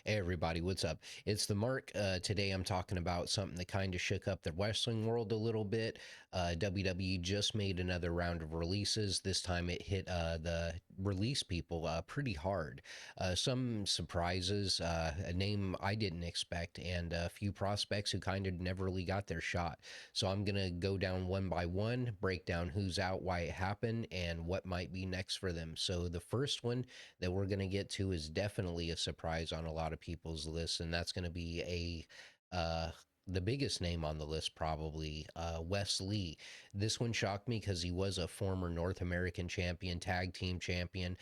Hey everybody, what's up? It's the Mark. Today I'm talking about something that kind of shook up the wrestling world a little bit. WWE just made another round of releases. This time it hit the release people pretty hard. Some surprises, a name I didn't expect, and a few prospects who kind of never really got their shot. So I'm going to go down one by one, break down who's out, why it happened, and what might be next for them. So the first one that we're going to get to is definitely a surprise on a lot of people's lists, and that's going to be the biggest name on the list, probably Wes Lee. This one shocked me because he was a former North American champion, tag team champion,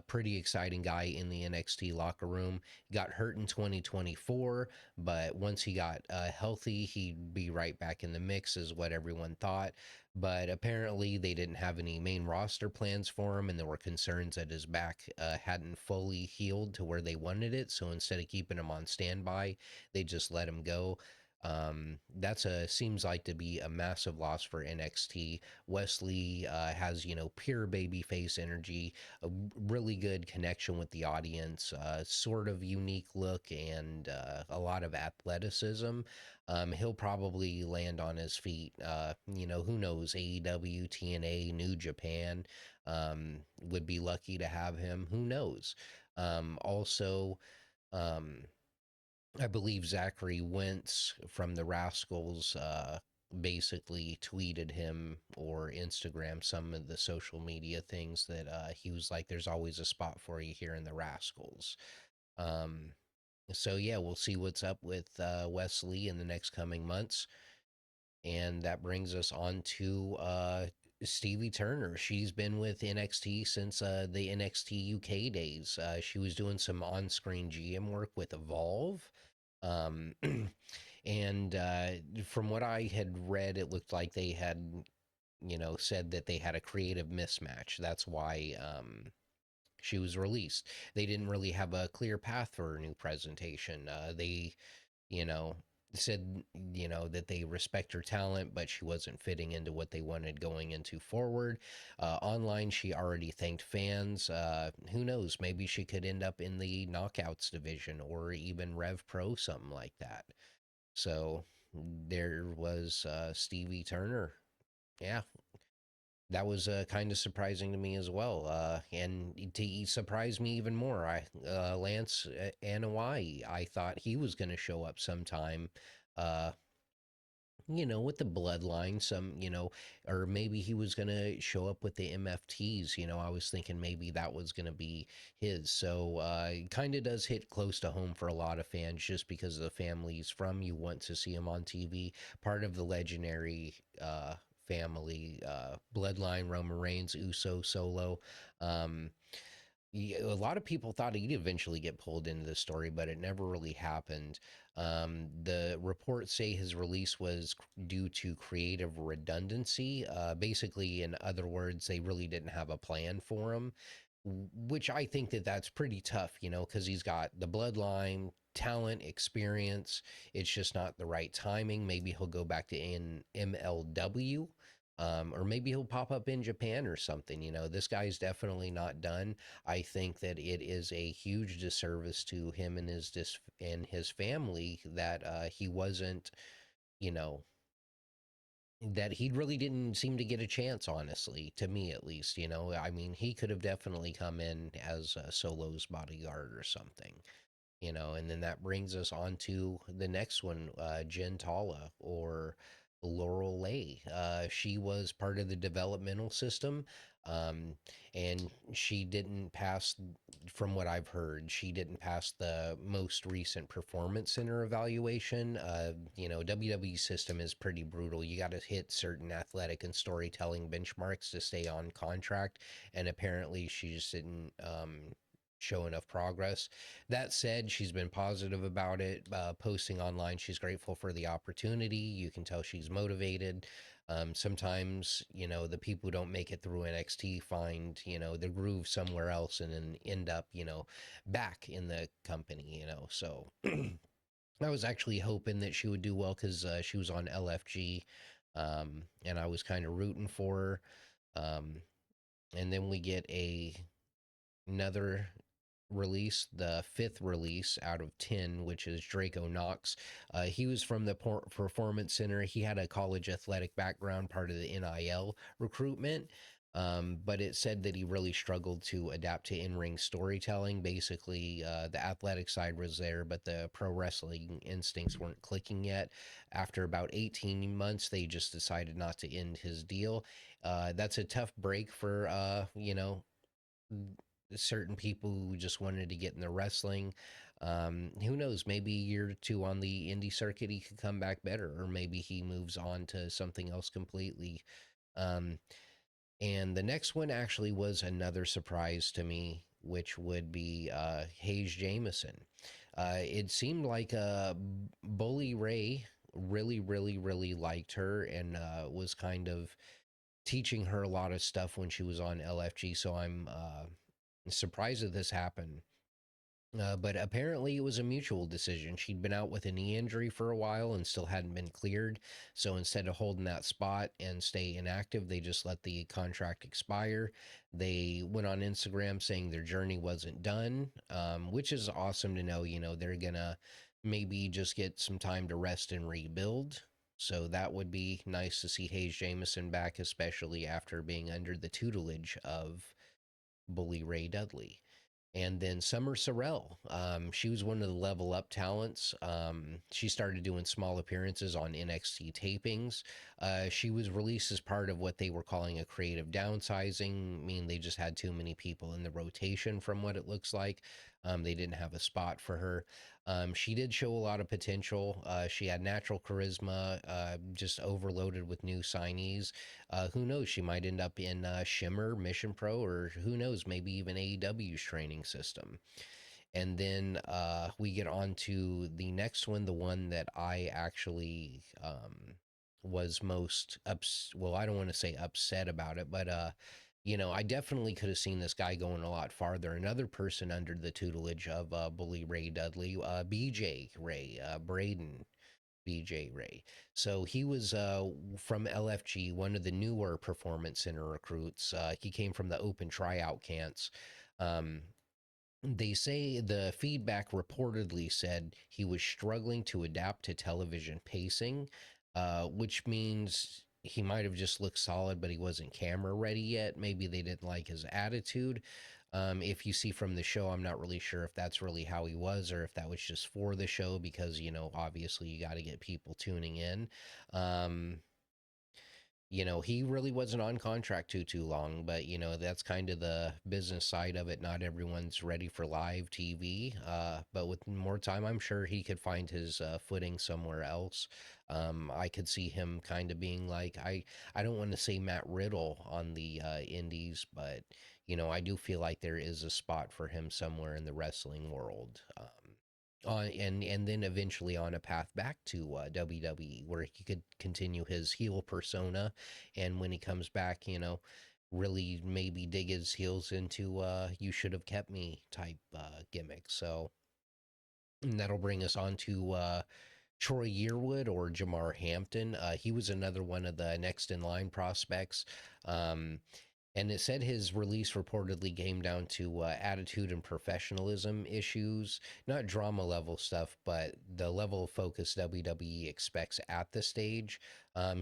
pretty exciting guy in the NXT locker room. Got hurt in 2024, but once he got healthy, he'd be right back in the mix, is what everyone thought. But apparently, they didn't have any main roster plans for him, and there were concerns that his back hadn't fully healed to where they wanted it. So instead of keeping him on standby, they just let him go. That's a seems like to be a massive loss for NXT. Wesley has pure babyface energy, a really good connection with the audience, sort of unique look, and a lot of athleticism. He'll probably land on his feet. Who knows? AEW, TNA, New Japan would be lucky to have him. Who knows? Also. Um, I believe Zachary Wentz from the Rascals basically tweeted him or Instagram some of the social media things that he was like, "There's always a spot for you here in the Rascals." Um, so yeah, we'll see what's up with Wesley in the next coming months, and that brings us on to Stevie Turner. She's been with NXT since the NXT UK days. She was doing some on-screen GM work with Evolve. Um, and from what I had read, it looked like they had, said that they had a creative mismatch. That's why she was released. They didn't really have a clear path for a new presentation. They, you know, said, that they respect her talent, but she wasn't fitting into what they wanted going into forward. Online, she already thanked fans. Who knows? Maybe she could end up in the knockouts division or even Rev Pro, something like that. So there was Stevie Turner. Yeah, that was kind of surprising to me as well. And to surprise me even more, Lance Anoa'i, I thought he was going to show up sometime. Uh, with the bloodline, or maybe he was going to show up with the MFTs. I was thinking maybe that was going to be his. So it kind of does hit close to home for a lot of fans just because of the family he's from. You want to see him on TV. Part of the legendary family bloodline, Roman Reigns, Uso, Solo. Um, yeah, a lot of people thought he'd eventually get pulled into the story, but it never really happened. The reports say his release was due to creative redundancy. Basically, in other words, they really didn't have a plan for him, which I think that that's pretty tough, because he's got the bloodline, talent, experience. It's just not the right timing. Maybe he'll go back to in MLW. Or maybe he'll pop up in Japan or something. This guy's definitely not done. I think that it is a huge disservice to him and his family that he wasn't, you know, that he really didn't seem to get a chance. Honestly, to me at least, I mean, he could have definitely come in as a Solo's bodyguard or something. And then that brings us on to the next one, Jin Tala or Laurel Lay. She was part of the developmental system, um, and she didn't pass, from what I've heard, she didn't pass the most recent performance center evaluation. WWE system is pretty brutal. You got to hit certain athletic and storytelling benchmarks to stay on contract, and apparently she just didn't. Show enough progress. That said, she's been positive about it, posting online. She's grateful for the opportunity. You can tell she's motivated. Sometimes, the people who don't make it through NXT find, the groove somewhere else and then end up, back in the company, So I was actually hoping that she would do well because she was on LFG, and I was kind of rooting for her. And then we get another release, the fifth release out of 10, which is Drako Knox. He was from the Performance Center. He had a college athletic background, part of the NIL recruitment. But it said that he really struggled to adapt to in ring storytelling. Basically, the athletic side was there, but the pro wrestling instincts weren't clicking yet. After about 18 months, they just decided not to end his deal. That's a tough break for, certain people who just wanted to get in the wrestling. Who knows? Maybe a year or two on the indie circuit, he could come back better, or maybe he moves on to something else completely. Um, and the next one actually was another surprise to me, which would be Haze Jameson. It seemed like Bully Ray really, really, really liked her and was kind of teaching her a lot of stuff when she was on LFG. So I'm surprised that this happened. But apparently, it was a mutual decision. She'd been out with a knee injury for a while and still hadn't been cleared. So instead of holding that spot and stay inactive, they just let the contract expire. They went on Instagram saying their journey wasn't done, which is awesome to know. They're going to maybe just get some time to rest and rebuild. So that would be nice to see Haze Jameson back, especially after being under the tutelage of Bully Ray Dudley. And then Summer Sorrell. She was one of the level up talents. She started doing small appearances on NXT tapings. She was released as part of what they were calling a creative downsizing, meaning they just had too many people in the rotation from what it looks like. They didn't have a spot for her. She did show a lot of potential. She had natural charisma, just overloaded with new signees. Who knows? She might end up in Shimmer, Mission Pro, or who knows, maybe even AEW's training system. And then we get on to the next one, the one that I actually was most well, I don't want to say upset about it, but I definitely could have seen this guy going a lot farther. Another person under the tutelage of Bully Ray Dudley, BJ Ray, Braden BJ Ray. So he was from LFG, one of the newer Performance Center recruits. He came from the open tryout camps. Um, they say the feedback reportedly said he was struggling to adapt to television pacing, which means he might have just looked solid, but he wasn't camera ready yet. Maybe they didn't like his attitude. If you see from the show, I'm not really sure if that's really how he was or if that was just for the show because, obviously you got to get people tuning in. Um, he really wasn't on contract too long, but that's kind of the business side of it. Not everyone's ready for live TV, but with more time, I'm sure he could find his footing somewhere else. I could see him kind of being like I don't want to say Matt Riddle on the Indies, but I do feel like there is a spot for him somewhere in the wrestling world. And then eventually on a path back to WWE, where he could continue his heel persona, and when he comes back, really maybe dig his heels into "You should have kept me" type gimmick. So and that'll bring us on to Troy Yearwood or Jamar Hampton. He was another one of the next in line prospects. Um, and it said his release reportedly came down to attitude and professionalism issues, not drama level stuff, but the level of focus WWE expects at the stage.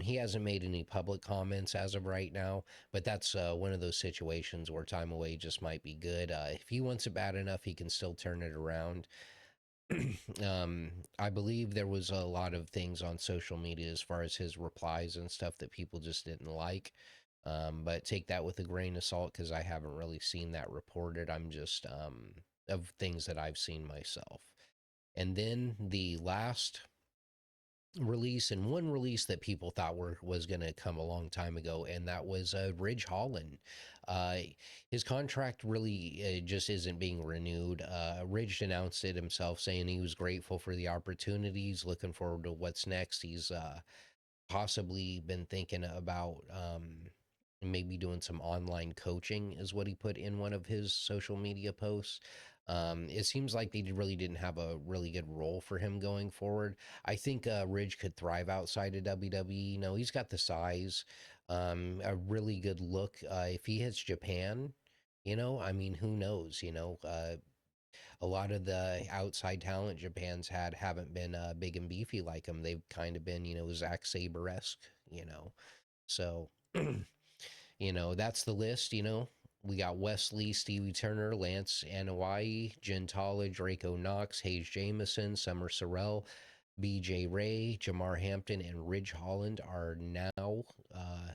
He hasn't made any public comments as of right now, but that's one of those situations where time away just might be good. If he wants it bad enough, he can still turn it around. um, I believe there was a lot of things on social media as far as his replies and stuff that people just didn't like. But take that with a grain of salt because I haven't really seen that reported. I'm just of things that I've seen myself. And then the last release and one release that people thought was going to come a long time ago, and that was Ridge Holland. Uh, his contract really just isn't being renewed. Ridge announced it himself, saying he was grateful for the opportunities, looking forward to what's next. He's possibly been thinking about maybe doing some online coaching, is what he put in one of his social media posts. It seems like they really didn't have a really good role for him going forward. I think Ridge could thrive outside of WWE. He's got the size, a really good look. If he hits Japan, I mean, who knows? A lot of the outside talent Japan's had haven't been big and beefy like him. They've kind of been, Zack Sabre esque, you know. So, that's the list. We got Wesley, Stevie Turner, Lance Anoa'i, Jin Tala, Drako Knox, Haze Jameson, Summer Sorrell, BJ Ray, Jamar Hampton, and Ridge Holland are now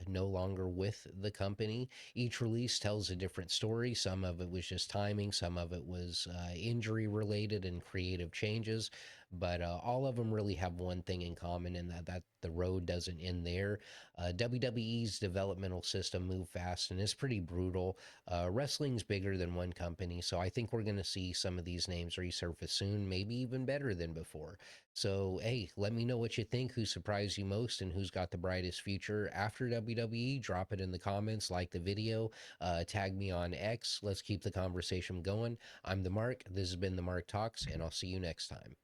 no longer with the company. Each release tells a different story. Some of it was just timing, some of it was injury related and creative changes. But all of them really have one thing in common, and that the road doesn't end there. WWE's developmental system moved fast and is pretty brutal. Wrestling's bigger than one company, so I think we're going to see some of these names resurface soon, maybe even better than before. So, hey, let me know what you think, who surprised you most, and who's got the brightest future after WWE. Drop it in the comments, like the video, tag me on X. Let's keep the conversation going. I'm the Mark. This has been the Mark Talks, and I'll see you next time.